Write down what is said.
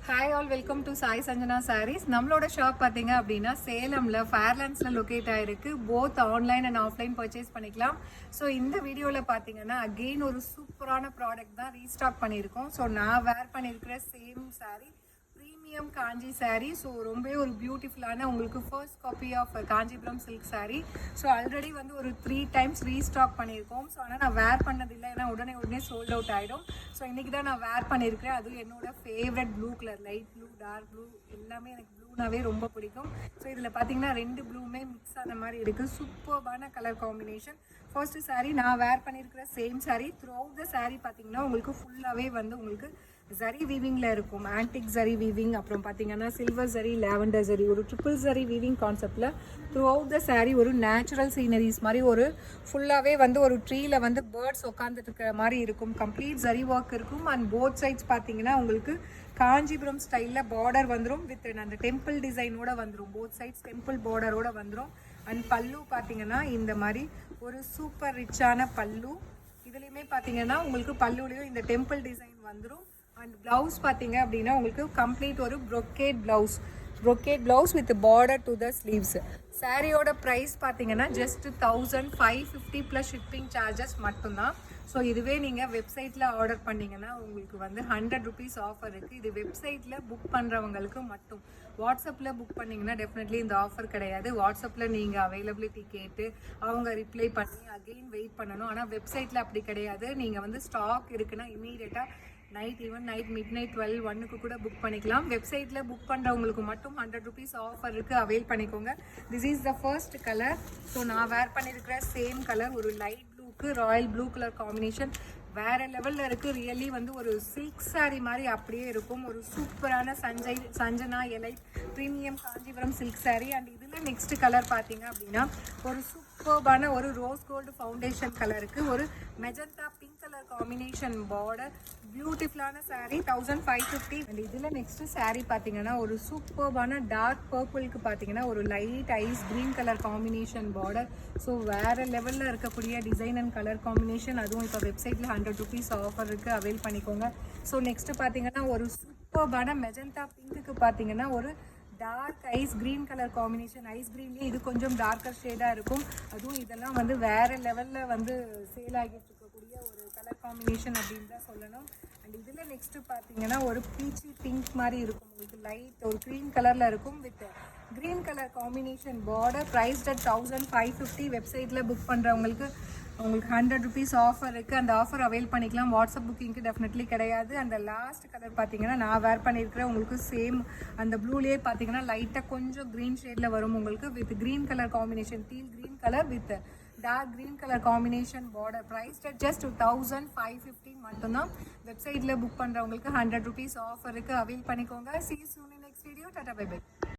Hi all, welcome to Sai Sanjana sarees. நம்மளோட shop பார்த்தீங்க அப்படின்னா சேலமில் ஃபேர்லாண்ட்ஸில் லொக்கேட் ஆகிருக்கு. Both online and offline purchase பண்ணிக்கலாம். ஸோ இந்த வீடியோவில் பார்த்தீங்கன்னா அகெயின் ஒரு சூப்பரான ப்ராடக்ட் தான் ரீஸ்டாக் பண்ணியிருக்கோம். ஸோ நான் வேர் பண்ணியிருக்கிற same sari premium Kanchi sari. So ரொம்பவே ஒரு பியூட்டிஃபுல்லான உங்களுக்கு first copy of Kanchipuram silk sari. So already வந்து ஒரு 3 டைம்ஸ் ரீஸ்டாக் பண்ணியிருக்கோம். ஸோ ஆனால் நான் வேர் பண்ணதில்லை, ஏன்னா உடனே சோல்ட் அவுட் ஆகிடும். ஸோ இன்றைக்கி தான் நான் வேர் பண்ணியிருக்கிறேன். அதுவும் என்னோட favourite blue colour, light blue, dark blue, எல்லாமே எனக்கு ப்ளூனாவே ரொம்ப பிடிக்கும். ஸோ இதில் பார்த்தீங்கன்னா 2 ப்ளூமே மிக்ஸ் ஆன மாதிரி இருக்குது. சூப்பர்பான கலர் காம்பினேஷன். ஃபர்ஸ்ட் சாரீ நான் வேர் பண்ணியிருக்கிற same sari. Through out the sari பார்த்தீங்கன்னா உங்களுக்கு ஃபுல்லாகவே வந்து உங்களுக்கு ஜரி வீவிங்கில் இருக்கும். ஆன்டிக் ஜரி வீவிங், அப்புறம் பார்த்தீங்கன்னா சில்வர் ஜரி, லேவண்டர் ஜரி, ஒரு ட்ரிபிள் ஜரி வீவிங் கான்செப்டில் த்ரூ அவுட் த சாரீ ஒரு நேச்சுரல் சீனரிஸ் மாதிரி ஒரு ஃபுல்லாகவே வந்து ஒரு ட்ரீயில் வந்து பேர்ட்ஸ் உட்காந்துட்டு இருக்கிற மாதிரி இருக்கும். கம்ப்ளீட் ஜரி ஒர்க் இருக்கும். அண்ட் போத் சைட்ஸ் பார்த்தீங்கன்னா உங்களுக்கு காஞ்சிபுரம் ஸ்டைலில் பார்டர் வந்துடும். வித் அந்த டெம்பிள் டிசைனோட வந்துடும். போத் சைட்ஸ் டெம்பிள் பார்டரோட வந்துடும். அண்ட் பல்லு பார்த்தீங்கன்னா இந்த மாதிரி ஒரு சூப்பர் ரிச்சான பல்லு. இதுலேயுமே பார்த்தீங்கன்னா உங்களுக்கு பல்லுலேயும் இந்த டெம்பிள் டிசைன் வந்துடும். அண்ட் ப்ளவுஸ் பார்த்தீங்க அப்படின்னா உங்களுக்கு கம்ப்ளீட் ஒரு brocade blouse with border to the sleeves. சாரியோட ப்ரைஸ் பார்த்தீங்கன்னா ஜஸ்ட் 1550 ப்ளஸ் ஷிப்பிங் சார்ஜஸ் மட்டும்தான். ஸோ இதுவே நீங்கள் வெப்சைட்டில் ஆர்டர் பண்ணிங்கன்னா உங்களுக்கு வந்து 100 ருபீஸ் ஆஃபர் இருக்குது. இது வெப்சைட்டில் புக் பண்ணுறவங்களுக்கு மட்டும். வாட்ஸ்அப்பில் புக் பண்ணிங்கன்னா டெஃபினெட்லி இந்த ஆஃபர் கிடையாது. வாட்ஸ்அப்பில் நீங்கள் அவைலபிலிட்டி கேட்டு அவங்க ரிப்ளை பண்ணி அகெயின் வெயிட் பண்ணணும். ஆனால் வெப்சைட்டில் அப்படி கிடையாது. நீங்கள் வந்து ஸ்டாக் இருக்குன்னா இமீடியட்டாக நைட் மிட் நைட் 12-1க்கு கூட புக் பண்ணிக்கலாம். வெப்சைட்டில் புக் பண்ணுறவங்களுக்கு மட்டும் 100 ருபீஸ் ஆஃபர் இருக்குது, அவைல் பண்ணிக்கோங்க. This is the first colour. So நான் வேர் பண்ணியிருக்கிற சேம் கலர் ஒரு லைட் ப்ளூக்கு ராயல் ப்ளூ கலர் காம்பினேஷன் வேறு லெவலில் இருக்குது. ரியலி வந்து ஒரு சில்க் சாரீ மாதிரி அப்படியே இருக்கும். ஒரு சூப்பரான Sanjana elite premium Kanchipuram silk sari. And இதில் நெக்ஸ்ட் கலர் பார்த்தீங்க அப்படின்னா ஒரு சூப்பர்பான ஒரு ரோஸ் கோல்டு ஃபவுண்டேஷன் கலருக்கு ஒரு magenta pink colour combination border. பியூட்டிஃபுல்லான சாரீ 1550. அண்ட் இதில் நெக்ஸ்ட் சாரீ பார்த்தீங்கன்னா ஒரு சூப்பர்பான டார்க் பர்பிளுக்கு பார்த்தீங்கன்னா ஒரு light ice green colour combination border. So வேறு லெவலில் இருக்கக்கூடிய டிசைன் அண்ட் கலர் காம்பினேஷன். அதுவும் இப்போ வெப்சைட்டில் 100 ருபீஸ் ஆஃபர் இருக்குது, அவைல் பண்ணிக்கோங்க. ஸோ நெக்ஸ்ட் பார்த்தீங்கன்னா ஒரு சூப்பர்பான மெஜந்தா பிங்க்குக்கு பார்த்தீங்கன்னா ஒரு dark ice green colour combination. Ice க்ரீன்லேயே இது கொஞ்சம் டார்க்கர் ஷேடாக இருக்கும். அதுவும் இதெல்லாம் வந்து வேறு லெவலில் வந்து சேல் ஆகிட்டு இருக்கக்கூடிய ஒரு கலர் காம்பினேஷன் அப்படின்னு தான் சொல்லணும். அண்ட் இதில் நெக்ஸ்ட்டு பார்த்தீங்கன்னா ஒரு பீச்சி பிங்க் மாதிரி இருக்கும். உங்களுக்கு லைட் ஒரு க்ரீன் கலரில் இருக்கும் with green colour combination border. Prized at 1550. வெப்சைட்டில் புக் பண்ணுறவங்களுக்கு உங்களுக்கு 100 ருபீஸ் ஆஃபர் இருக்குது. அந்த ஆஃபர் அவைல் பண்ணிக்கலாம். வாட்ஸ்அப் புக்கிங்க்கு டெஃபினெட்லி கிடையாது. அந்த லாஸ்ட் கலர் பார்த்தீங்கன்னா நான் வேர் பண்ணியிருக்கிறேன். உங்களுக்கு சேம் அந்த ப்ளூலேயே பார்த்தீங்கன்னா லைட்டாக கொஞ்சம் க்ரீன் ஷேடில் வரும் உங்களுக்கு with green colour combination, teal green colour with dark green colour combination border. Price just 1550 மட்டும்தான். வெப்சைட்டில் புக் பண்ணுறவங்களுக்கு 100 ருபீஸ் ஆஃபர் இருக்குது, அவைல் பண்ணிக்கோங்க. See you soon in next video. Tata, bye bye.